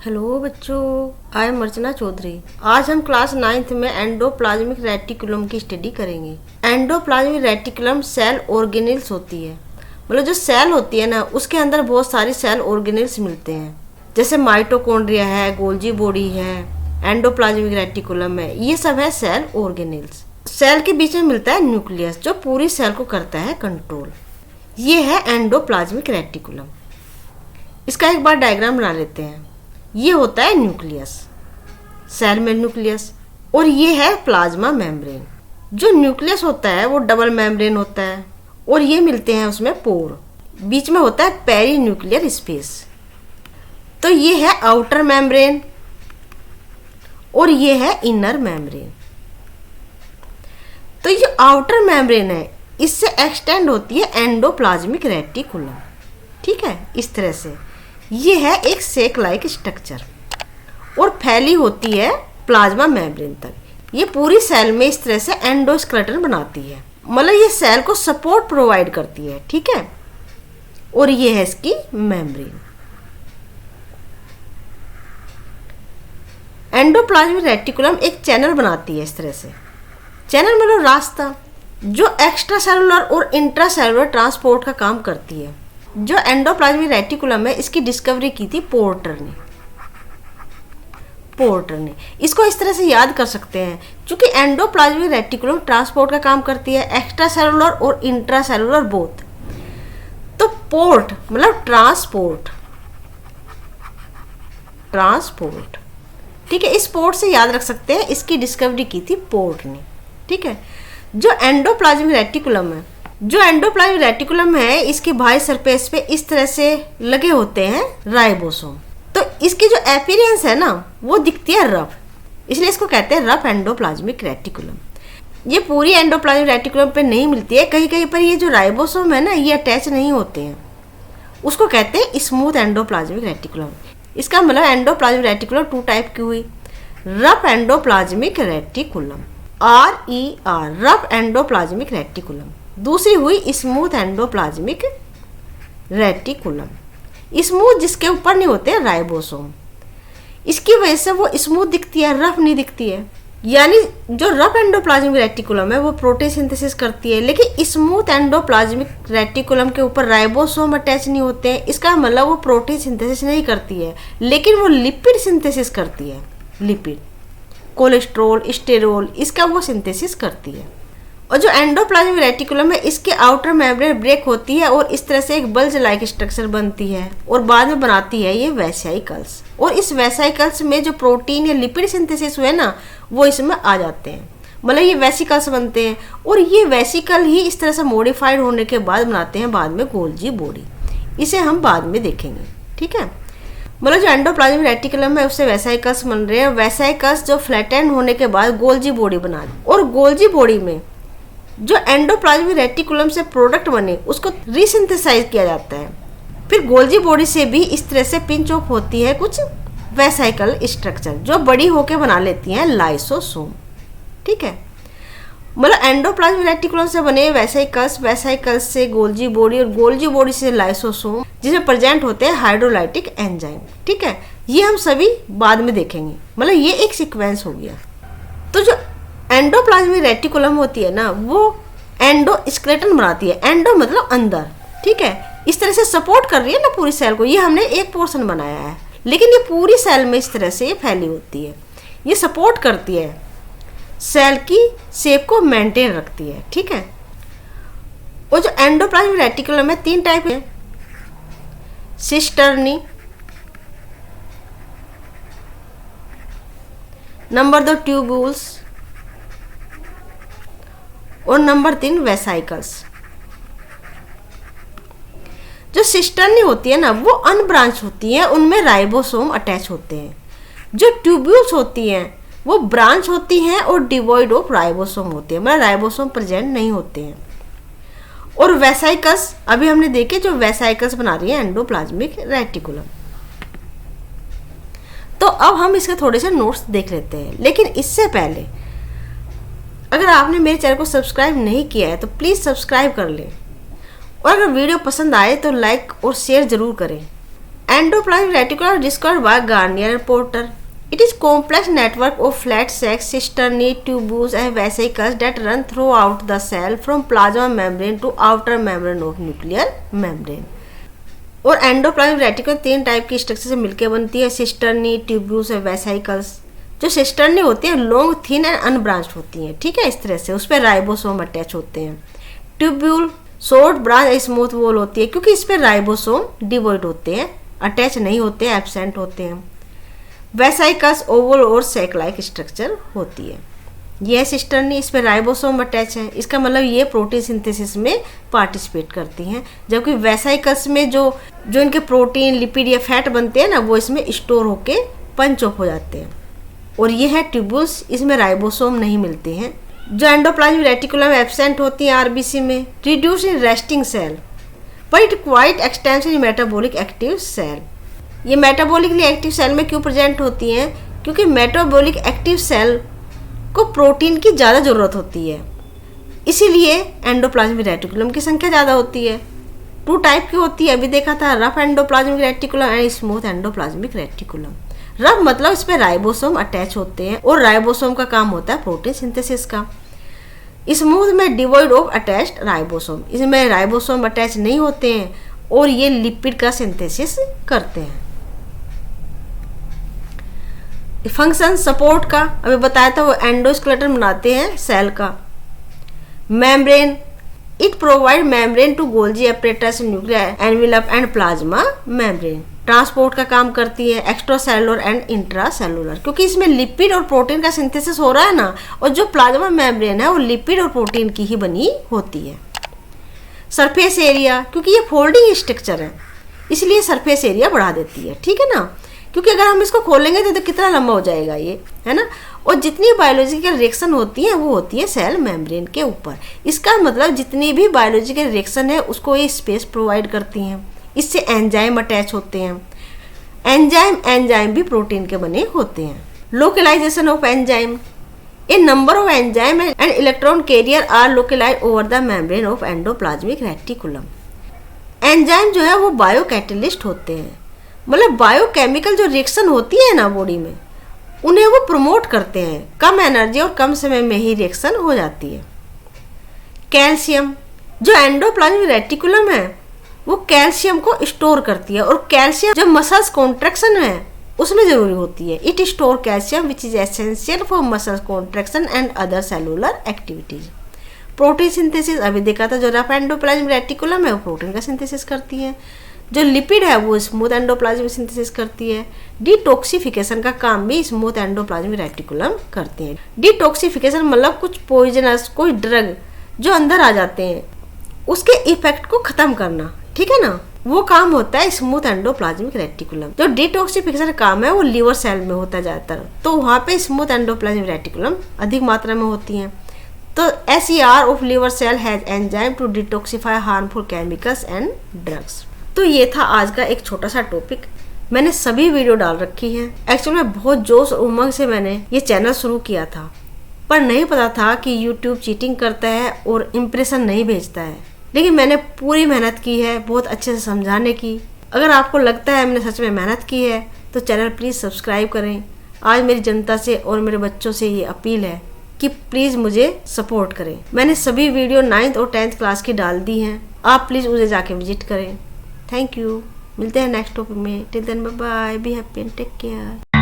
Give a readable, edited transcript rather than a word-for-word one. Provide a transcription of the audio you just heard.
Hello बच्चों, I am अर्चना चौधरी। आज हम क्लास 9th में एंडोप्लाज्मिक रेटिकुलम की स्टडी करेंगे। एंडोप्लाज्मिक रेटिकुलम सेल ऑर्गेनेल्स होती है, मतलब जो सेल होती है ना, उसके अंदर बहुत सारी सेल ऑर्गेनेल्स मिलते हैं। जैसे माइटोकॉन्ड्रिया है, गोल्जी बॉडी है, एंडोप्लाज्मिक रेटिकुलम है, ये सब है सेल ऑर्गेनेल्स। सेल के बीच में मिलता है न्यूक्लियस, जो पूरी सेल को करता है कंट्रोल। ये है एंडोप्लाज्मिक रेटिकुलम। इसका एक बार डायग्राम बना लेते हैं। ये होता है न्यूक्लियस, सेल में न्यूक्लियस, और ये है प्लाज्मा मेम्ब्रेन। जो न्यूक्लियस होता है वो डबल मेम्ब्रेन होता है, और ये मिलते हैं उसमें पोर। बीच में होता है पेरी न्यूक्लियर स्पेस। तो ये है आउटर मेम्ब्रेन और ये है इनर मेम्ब्रेन। तो ये आउटर मेम्ब्रेन है, इससे एक्सटेंड होती है एंडोप्लाज्मिक रेटिकुलम। ठीक है, इस तरह से ये है एक सेक लाइक स्ट्रक्चर, और फैली होती है प्लाज्मा मेम्ब्रेन तक। ये पूरी सेल में इस तरह से एंडोस्केलेटन बनाती है, मतलब ये सेल को सपोर्ट प्रोवाइड करती है। ठीक है, और ये है इसकी मेम्ब्रेन। एंडोप्लाज्मिक रेटिकुलम एक चैनल बनाती है इस तरह से। चैनल मतलब रास्ता, जो एक्स्ट्रा सेलुलर और इंट्रा सेलुलर ट्रांसपोर्ट का काम करती है। जो एंडोप्लाज्मिक रेटिकुलम है, इसकी डिस्कवरी की थी पोर्टर ने। इसको इस तरह से याद कर सकते हैं, क्योंकि एंडोप्लाज्मिक रेटिकुलम ट्रांसपोर्ट का काम करती है, एक्स्ट्रा सेलुलर और इंट्रा सेलुलर बोथ। तो पोर्ट मतलब ट्रांसपोर्ट। ठीक है, इस पोर्ट से याद रख सकते हैं, इसकी डिस्कवरी की थी पोर्ट ने। ठीक है, जो एंडोप्लाज्मिक रेटिकुलम है, इसके बाहरी सरफेस पे इस तरह से लगे होते हैं राइबोसोम। तो इसकी जो अपीयरेंस है ना, वो दिखती है रफ, इसलिए इसको कहते हैं रफ एंडोप्लाज्मिक रेटिकुलम। ये पूरी एंडोप्लाज्मिक रेटिकुलम पे नहीं मिलती है, कहीं कहीं पर ये जो राइबोसोम है ना, ये अटैच नहीं होते हैं, उसको कहते हैं स्मूथ एंडोप्लाज्मिक रेटिकुलम। इसका मतलब एंडोप्लाज्मिक रेटिकुलम 2 टाइप की हुई। Rough endoplasmic reticulum, RER, rough endoplasmic reticulum. दूसरी हुई स्मूथ एंडोप्लाज्मिक रेटिकुलम। स्मूथ जिसके ऊपर नहीं होते राइबोसोम, इसकी वजह से वो स्मूथ दिखती है, रफ नहीं दिखती है। यानी जो रफ एंडोप्लाज्मिक रेटिकुलम है वो प्रोटीन सिंथेसिस करती है, लेकिन स्मूथ एंडोप्लाज्मिक रेटिकुलम के ऊपर राइबोसोम अटैच नहीं होते हैं। इसका मतलब वो प्रोटीन सिंथेसिस नहीं करती है, लेकिन वो लिपिड सिंथेसिस करती है। लिपिड, कोलेस्ट्रॉल, स्टेरोल, इसका वो सिंथेसिस करती है। और जो एंडोप्लाज्मिक रेटिकुलम है, इसके आउटर मेम्ब्रेन ब्रेक होती है और इस तरह से एक बल्ज लाइक स्ट्रक्चर बनती है, और बाद में बनाती है ये वेसाइकल्स। और इस वेसाइकल्स में जो प्रोटीन या लिपिड सिंथेसिस हुए ना, वो इसमें आ जाते हैं, मतलब ये वेसिकल्स बनते हैं। और ये वेसिकल ही इस तरह से मॉडिफाइड होने के बाद बनाते हैं बाद में गोल्जी बॉडी। इसे हम बाद में देखेंगे। ठीक है, मतलब जो एंडोप्लाज्मिक रेटिकुलम है उससे वेसाइकल्स बन रहे हैं। वेसाइकल्स जो फ्लैटेंड होने के बाद गोल्जी बॉडी बना दी, और गोल्जी बॉडी में जो एंडोप्लाज्मिक रेटिकुलम से प्रोडक्ट बने उसको रीसिंथेसाइज किया जाता है। फिर गोल्जी बॉडी से भी इस तरह से पिंच ऑफ होती है कुछ वेसाइकल स्ट्रक्चर, जो बड़ी होके बना लेती हैं लाइसोसोम। ठीक है, मतलब एंडोप्लाज्मिक रेटिकुलम से बने वेसाइकल्स से गोल्जी बॉडी, और गोल्जी बॉडी से लाइसोसोम, जिसमें प्रेजेंट होते हैं हाइड्रोलाइटिक एंजाइम। ठीक है, ये हम सभी बाद में देखेंगे, मतलब ये एक सीक्वेंस हो गया। तो जो एंडोप्लाज्मिक रेटिकुलम होती है ना, वो एंडोस्केलेटन बनाती है। एंडो मतलब अंदर। ठीक है, इस तरह से सपोर्ट कर रही है ना पूरी सेल को। ये हमने एक पोर्शन बनाया है, लेकिन ये पूरी सेल में इस तरह से ये फैली होती है, ये सपोर्ट करती है, सेल की शेप को मेंटेन रखती है। ठीक है, और जो एंडोप्लाज्मिक रेटिकुलम है 3 टाइप है। सिस्टर्नी, नंबर 2 ट्यूब्यूल्स, और नंबर 3 वेसाइकल्स। जो सिस्टर्नी होती है ना, वो अनब्रांच होती है, उनमें राइबोसोम अटैच होते हैं। जो ट्यूब्यूल्स होती हैं वो ब्रांच होती हैं और डिवॉइड ऑफ राइबोसोम होते हैं, मतलब राइबोसोम प्रेजेंट नहीं होते हैं। और वेसाइकल्स अभी हमने देखे, जो वेसाइकल्स बना रही है एंडोप्लाज्मिक रेटिकुलम। तो अब हम इसके थोड़े से नोट्स देख लेते हैं, लेकिन इससे पहले अगर आपने मेरे चैनल को सब्सक्राइब नहीं किया है तो प्लीज़ सब्सक्राइब कर लें, और अगर वीडियो पसंद आए तो लाइक और शेयर ज़रूर करें। Endoplasmic reticulum discovered by Garnier and Porter. It is complex network of flat sacs, cisternae, tubules and vesicles that run throughout the cell from plasma membrane to outer membrane of nuclear membrane. और endoplasmic reticulum 3 type की structure से मिलकर बनती है, cisternae, tubules और vesicles. जो cisternae होती है लॉन्ग, थिन एंड अनब्रांच्ड होती हैं, ठीक है, इस तरह से उस पर राइबोसोम अटैच होते हैं। Tubule short branch smooth wall होती है क्योंकि इस पर राइबोसोम डिवॉइड होते हैं, अटैच नहीं होते हैं, एब्सेंट होते हैं। वेसाइकल्स ओवल और सैक लाइक स्ट्रक्चर होती है। यह सिस्टर्नी, इस पर राइबोसोम अटैच है, इसका मतलब ये प्रोटीन सिंथेसिस में पार्टिसिपेट करती हैं, जबकि वेसाइकल्स में जो इनके प्रोटीन, लिपिड या फैट बनते हैं ना, वो इसमें स्टोर होके पंच ऑफ हो जाते हैं। और ये है ट्यूब्यूल्स, इसमें राइबोसोम नहीं मिलते हैं। जो एंडोप्लाज्मिक रेटिकुलम एब्सेंट होती है आरबीसी में, reduce in resting cell but it quite extensive in metabolic active cell. ये मेटाबॉलिकली एक्टिव सेल में क्यों प्रेजेंट होती हैं? क्योंकि मेटाबॉलिक एक्टिव सेल को प्रोटीन की ज़्यादा ज़रूरत होती है, इसीलिए एंडोप्लाज्मिक रेटिकुलम की संख्या ज़्यादा होती है। 2 टाइप की होती है, अभी देखा था, rough endoplasmic reticulum and smooth endoplasmic reticulum. Rough मतलब इस पर राइबोसोम अटैच होते हैं और राइबोसोम का काम होता है प्रोटीन सिंथेसिस का। स्मूथ में डिवॉइड ऑफ अटैच्ड राइबोसोम, इसमें राइबोसोम अटैच नहीं होते हैं और ये लिपिड का सिंथेसिस करते हैं। फंक्शन सपोर्ट का अभी बताया था, वो एंडोस्केलेटन बनाते हैं सेल का। Membrane, it provide membrane to Golgi apparatus, nuclear envelope and plasma membrane. Transport का काम करती है, extra cellular and intra cellular, क्योंकि इसमें लिपिड और प्रोटीन का सिंथेसिस हो रहा है ना, और जो प्लाज्मा मेम्ब्रेन है वो लिपिड और प्रोटीन की ही बनी होती है। सरफेस एरिया, क्योंकि ये फोल्डिंग स्ट्रक्चर है इसलिए सरफेस एरिया बढ़ा देती है, ठीक है ना, क्योंकि अगर हम इसको खोलेंगे तो कितना लंबा हो जाएगा ये, है ना। और जितनी बायोलॉजिकल रिएक्शन होती है वो होती है सेल मेम्ब्रेन के ऊपर। इसका मतलब जितनी भी बायोलॉजिकल रिएक्शन है उसको ये स्पेस प्रोवाइड करती हैं। इससे एंजाइम अटैच होते हैं। एंजाइम भी प्रोटीन के बने होते हैं। Localisation of enzyme, a number of enzyme and electron carrier are localise over the membrane of endoplasmic reticulum. Enzyme जो है वो बायो कैटलिस्ट होते हैं, मतलब बायोकेमिकल जो रिएक्शन होती है ना बॉडी में, उन्हें वो प्रमोट करते हैं। कम एनर्जी और कम समय में ही रिएक्शन हो जाती है। कैल्शियम, जो एंडोप्लाज्मिक रेटिकुलम है वो कैल्शियम को स्टोर करती है, और कैल्शियम जब मसल्स कॉन्ट्रैक्शन है उसमें जरूरी होती है। It store calcium which is essential for muscles contraction and other cellular activities. Protein synthesis अभी देखा था, जो रफ एंडोप्लाज्मिक रेटिकुलम है वो प्रोटीन का सिंथेसिस करती है। जो लिपिड है वो स्मूथ एंडोप्लाज्मिक सिंथेसिस करती है। डिटॉक्सिफिकेशन का काम भी स्मूथ एंडोप्लाज्मिक रेटिकुलम करते हैं। डिटॉक्सिफिकेशन मतलब कुछ पॉइजनस, कोई ड्रग जो अंदर आ जाते हैं उसके इफेक्ट को खत्म करना, ठीक है ना, वो काम होता है स्मूथ एंडोप्लाज्मिक रेटिकुलम। जो डिटॉक्सिफिकेशन काम है वो लीवर सेल में होता है ज़्यादातर, तो वहाँ पे स्मूथ एंडोप्लाज्मिक रेटिकुलम अधिक मात्रा में होती हैं। तो SER of liver cell has enzyme to detoxify harmful chemicals and drugs. तो ये था आज का एक छोटा सा टॉपिक। मैंने सभी वीडियो डाल रखी हैं। एक्चुअली में बहुत जोश और उमंग से मैंने ये चैनल शुरू किया था, पर नहीं पता था कि YouTube चीटिंग करता है और इम्प्रेशन नहीं भेजता है। लेकिन मैंने पूरी मेहनत की है बहुत अच्छे से समझाने की। अगर आपको लगता है मैंने सच में मेहनत की है तो चैनल प्लीज़ सब्सक्राइब करें। आज मेरी जनता से और मेरे बच्चों से ये अपील है कि प्लीज़ मुझे सपोर्ट करें। मैंने सभी वीडियो 9th और 10th क्लास की डाल दी हैं, आप प्लीज़ उसे जाके विजिट करें। Thank you. मिलते हैं नेक्स्ट टॉपिक में। Till then bye bye, be happy and take care.